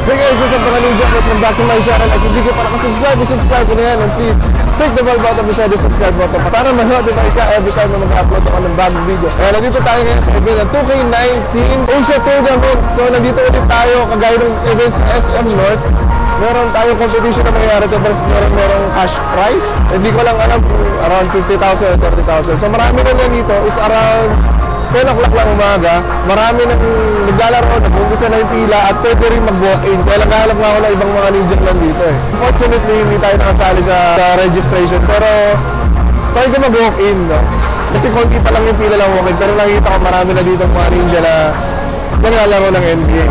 Hey guys, what's up mga ninja? Welcome back to my channel. At hindi ka pa nakasubscribe, subscribe ko na yan. And please, click the bell button beside the subscribe button para ma-notify ka every time na mag-upload ako ng bagong video. Kaya nandito tayo ngayon sa event ng 2K19 Asia Tournament. So nandito ulit tayo, kagaya ng event sa SM North. Meron tayong competition na mangyayari ito, merong cash prize. Hindi ko lang alam kung around 50,000 or 30,000. So marami na dito is around 10 o'clock lang umaga. Marami nang naglalaro, nag-umpisa na yung pila at pwede rin mag-walk-in. Kaya naghahanap nga ako ng ibang mga ninja nandito eh. Unfortunately, hindi tayo nakasali sa registration. Pero try ko mag-walk-in, no? Kasi konti pa lang yung pila lang walk-in. Pero nakikita ko marami na dito mga ninja na naglalaro ng NBA.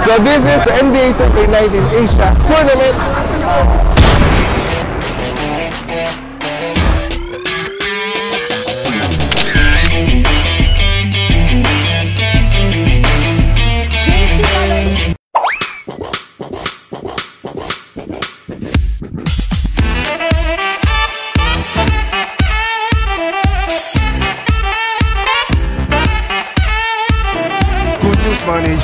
So this is the NBA 2K19 Asia Tournament. Good news, manage.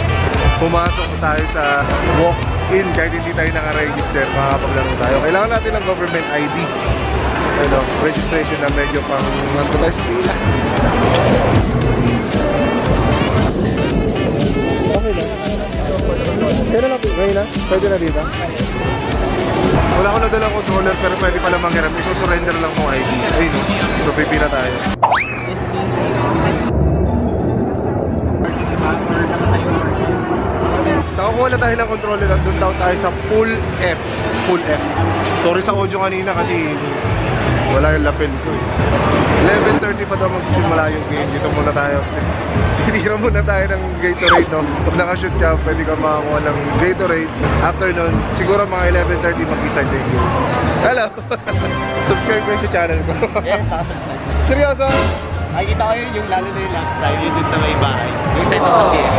Pumasok tayo sa walk-in kahit hindi tayo naka-register, makakapaglaro tayo. Kailangan natin ng government ID. Ano, registration na medyo pang mantulas pila. Okay lang. Kaya na natin, ngayon na? Pwede na dito? Wala ko na dalang controller pero pwede pala manghiram. Isusurrender lang ng ID. Ayun, so pipila tayo. Nakakuha na tayo ng controller at doon daw tayo sa Full F. Full F. Sorry sa audio kanina kasi wala yung lapel ko eh. 11:30 pa daw magsisimula yung game. Dito muna tayo. Tinira muna tayo ng Gatorade, no? Pag nakashoot ka, pwede ka makakuha ng Gatorade. After nun, siguro mga 11:30 mag-start yung game. Hello! Subscribe ko sa channel ko. Yes, seryoso? nakikita ko yun, yung lalo na yung last time, yung dun sa may bahay. Yung time sa PM.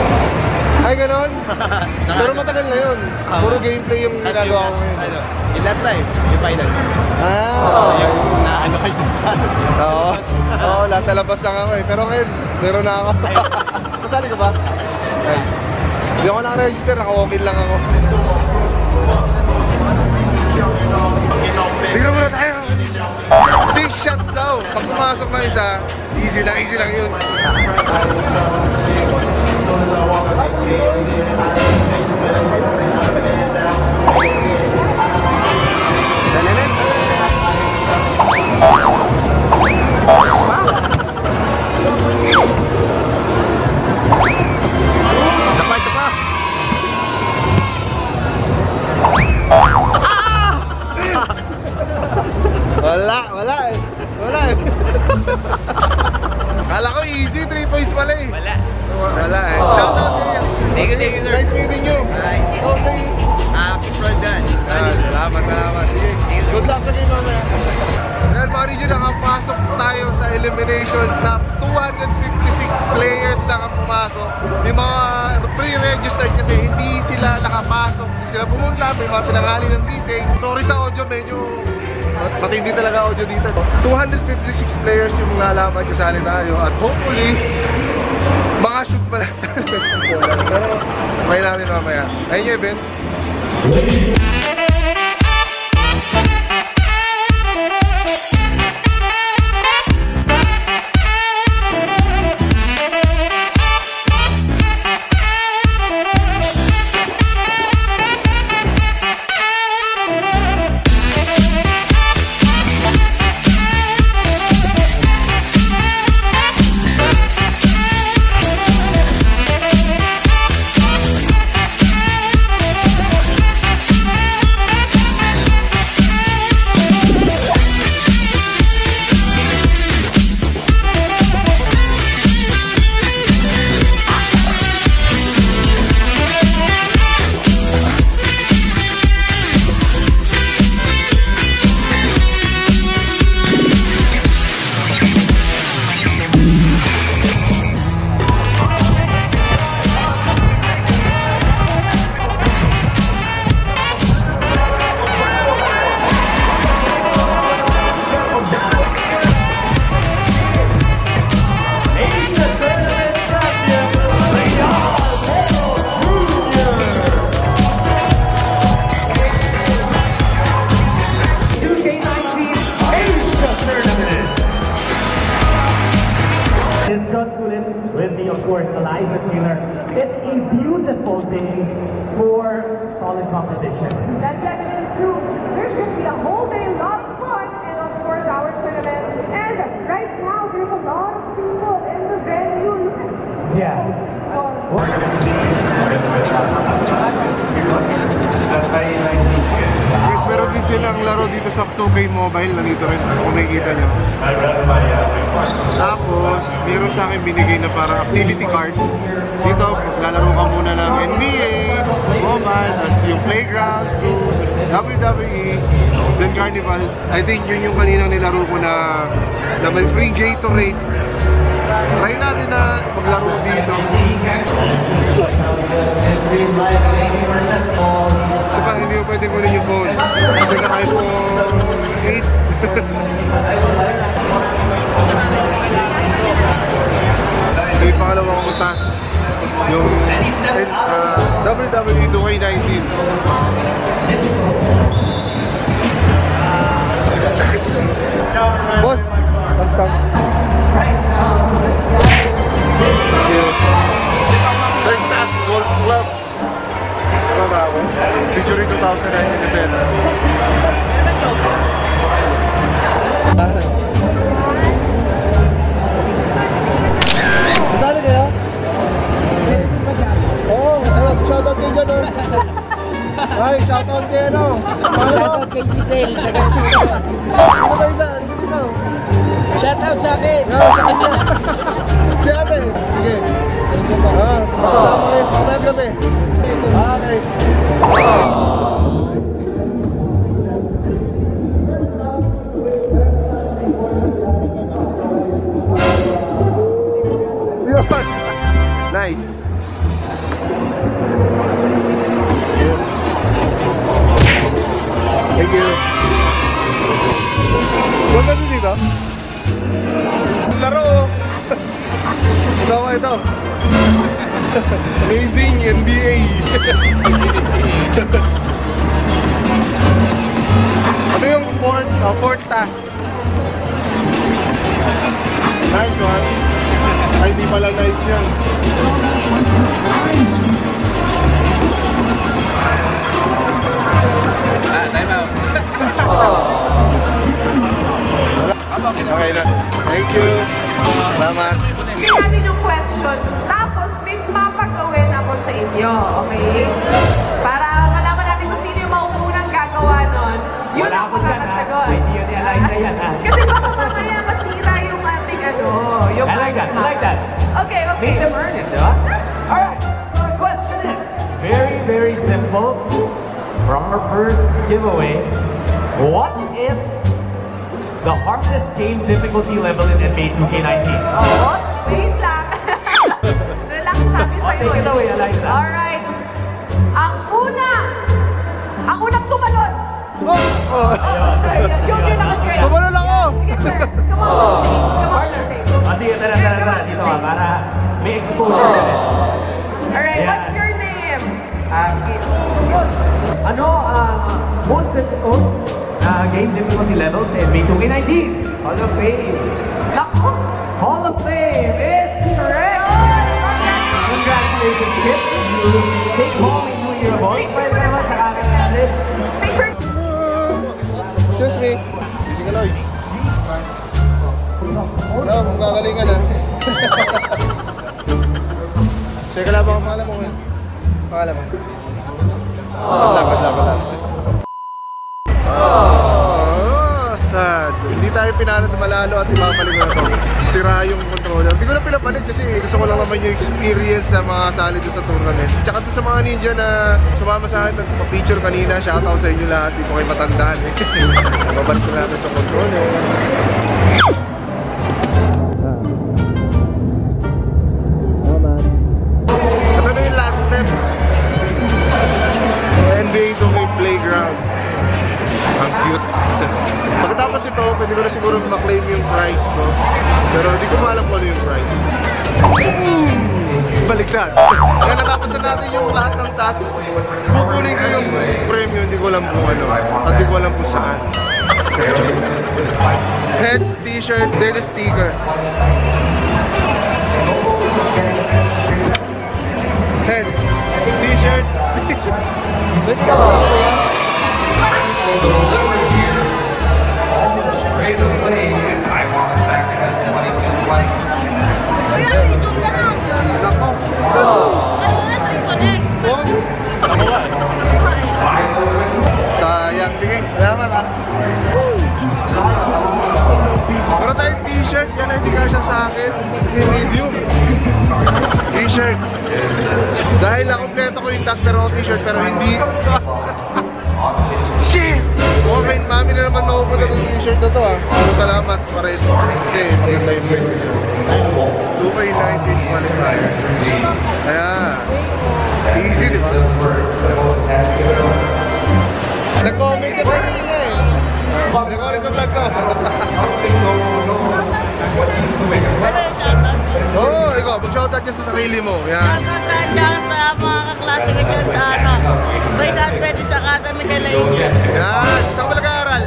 Ay, ganon? Pero matagal na yun. Puro gameplay yung ginagawa ko ngayon. Yung last time, yung final. Yung naano kayo dyan. Oo, nasa labas lang ako eh. Pero ngayon, meron na ako. Kasali ka ba? Nice. Hindi ako naka-register, naka-walk-in lang ako. Tignan muna tayo! 6 shots daw! Pag pumasok na isa, easy lang yun. Isa pa! Wala eh. Kala ko easy, 3 points pala eh. Wala eh. Shout out to you. Thank you, sir. Nice meeting you. Okay. Keep right done. Salamat. Sige. Good luck sa game mamaya. Dahil mga region, nakapasok tayo sa elimination na 256 players na pumasok. May mga pre-registered kasi hindi sila nakapasok. Hindi sila pumunta, may mga pinangali ng bising. Sorry sa audio, medyo matindi talaga audio dito. 256 players yung lalaban kasali tayo at hopefully maka-shoot pala. Pero may namin mamaya. Ayun yung event. course, Eliza Taylor. It's a beautiful day for solid competition. That's definitely true. There's going to be a whole day, a lot of fun, and of course our tournament. And right now, there's a lot of people in the venue. Yeah. Guys, meron din silang laro dito sa 2K Mobile. Nandito rin kung makikita nyo. Tapos, meron sa akin binigay na parang activity card. Dito, lalaro ka muna ng NBA, Mobile, as yung Playgrounds, WWE, then Carnival. I think yun yung kaninang nilaro ko na may free Gatorade. Try natin na maglaro dito. Kasi pa, hindi mo pwede kunin yung phone. Kasi na iPhone 8. So yung pangalawa ko task, yung WWE 2K19. Boss, basta. First task, Golf Club. Ano ba ako? Victory 2009 Independent. Masali kayo? Oo, shoutout kayo dyan, oh. Ay, shoutout kayo, no? Shoutout kay Giselle. Ano ba isa? Ano dito? Shoutout sa akin. Sa kanya. Si ate. Sige. Thank you po. Masasama kayo. Pamayag kami. Okay. Yun. Nice. Thank you. Huwag ka dito. Laro. Ito ko ito. Amazing NBA. Ano yung fourth task? Nice one. Ay, di pala nice yan. Time out. Okay na. Thank you. Salamat. Bigyan natin yung question. Tapos, may papagawin ako sa inyo, okay? Para malaman natin kung sino yung mauunang gagawa nun. Yun Wala ang ako dyan, ha? makakasagot. May idea ni Eliza yan, ha? Kasi baka mamaya masira yung ating yung I like that, I like that. Okay, okay. Make them earn it, diba? Alright, so the question is very, very simple. From our first giveaway, what is the hardest game difficulty level in NBA 2K19? Oh, wait lang. Relax sabi Oh, sa'yo. take it away, Eliza. Alright. Ang unang tumalon. Yung pinaka-great. Tumalon ako! Sige, sir. Come on. Come on, sir. Sige, tara. Dito ka, para may exposure ka rin. Alright, Yeah. what's your name? Ano ang most difficult game difficulty level sa NBA 2K19? Hall of Fame. Naku. Hall of Fame is correct! Congratulations, Kip. You take home a New Year Ball. Pwede naman sa akin natin. Picture. Excuse me. Busy ka, Lloyd. Wala, kung gagalingan, ha. Sige ka lang, baka pangalan mo ngayon. Pangalan mo. Good luck. Sad. Hindi tayo pinanod malalo at ipapalig ko na to. Sira yung controller. Hindi ko na pinapalit kasi gusto ko lang naman yung experience sa mga sali doon sa tournament. Tsaka doon sa mga ninja na sumama sa akin at pa-picture kanina. Shoutout sa inyo lahat. Hindi ko kayo matandaan eh. Babalik ko natin sa controller. Ito na yung last step. NBA 2K Playground. Ang cute. Pagkatapos ito, pwede ko na siguro maklaim yung prize ko. Pero hindi ko maalam kung ano yung prize. Baliktad. Kaya natapos na natin yung lahat ng task. Kukunin ko yung premium, hindi ko alam kung ano. At hindi ko alam kung saan. Heads, t-shirt, then a sticker. Heads, t-shirt. Let's go. Sayang, sige, salamat ah. Meron tayong t-shirt, yan ay hindi siya sa akin. Medium. T-shirt. Dahil nakompleto ko yung tax pero t-shirt pero hindi. Shit! Okay, mami na naman makupunta ng t-shirt na to ah. Salamat pa rin. Kasi maganda yung pwede. 2K19 qualifier. Ayan. Easy, di ba? Nag-comment ka rin nila eh. Nag-comment ka vlog ko. Oo, ikaw, mag-shoutout ka sa sarili mo. Yan. Shoutout dyan sa mga kaklase ko dyan sa Vice Adventist Academy de La Union. Yan. Saan ka nag-aaral?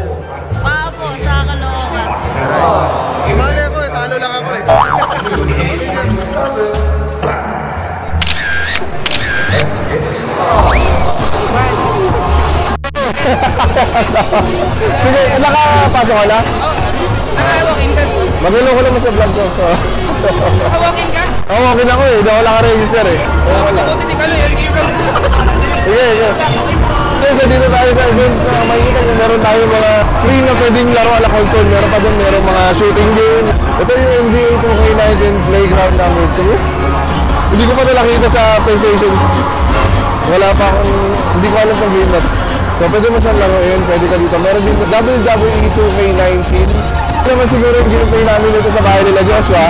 Papo sa Caloocan. Imali ako eh, talo lang ako eh. Sige, nakapasok ka na? Naka-walking ka? Magulo ko naman sa vlog ko. Naka-walking ka? Oo, walking ako eh. Hindi ako naka-register eh. Buti si Kaloy, yung giver. Sige, sige. So dito tayo sa event na makikita kung meron tayo mga free na pwedeng laro ala console. Meron pa doon, meron mga shooting game. Ito yung NBA 2K19 Playground number 2. Hindi ko pa ito nakita sa PlayStation. Wala pa akong, hindi ko alam sa game na. So pwede mo siyang laruin, pwede ka dito. Meron din WWE 2K19. Ito naman siguro yung gameplay namin dito sa bahay nila Joshua.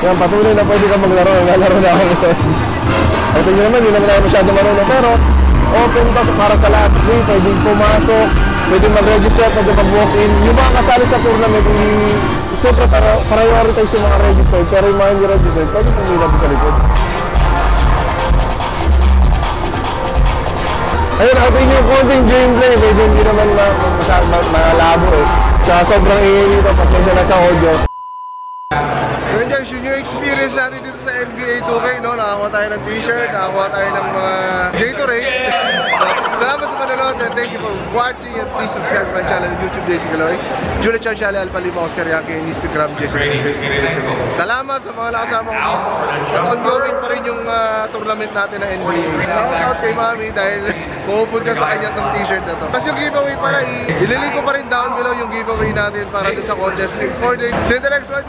Yan, patuloy na pwede ka maglaro. Nalaro na ako ito. Ito nyo naman, hindi naman tayo masyado marunong. Pero open to para sa lahat. Free, pwedeng pumasok, pwedeng mag-register, pwede mag-walk-in. Yung mga kasali sa tournament, siyempre prioritize yung mga registered. Pero yung mga hindi registered, pwede pumila sa likod. Ayun, ito yung konting gameplay. Pwede hindi naman malabo eh. Tsaka sobrang ingay dito, pasensya na sa audio. Yun guys, yun yung experience natin dito sa NBA 2K, no? Nakakuha tayo ng t-shirt, nakakuha tayo ng mga Gatorade. Salamat sa panonood and thank you for watching and please subscribe to my channel YouTube JC Kaloy, Julie Chan Shale, Alpha Lima, Oscar Yaki, and Instagram JC Kaloy. Salamat sa mga nakasama ko dito. At ongoing pa rin yung tournament natin na NBA. Shout out kay Mami dahil pupunta sa kanya itong t-shirt na to. Kasi yung giveaway pala, ililink ko pa rin down below yung giveaway natin para sa contest next 4 days. See you the next one.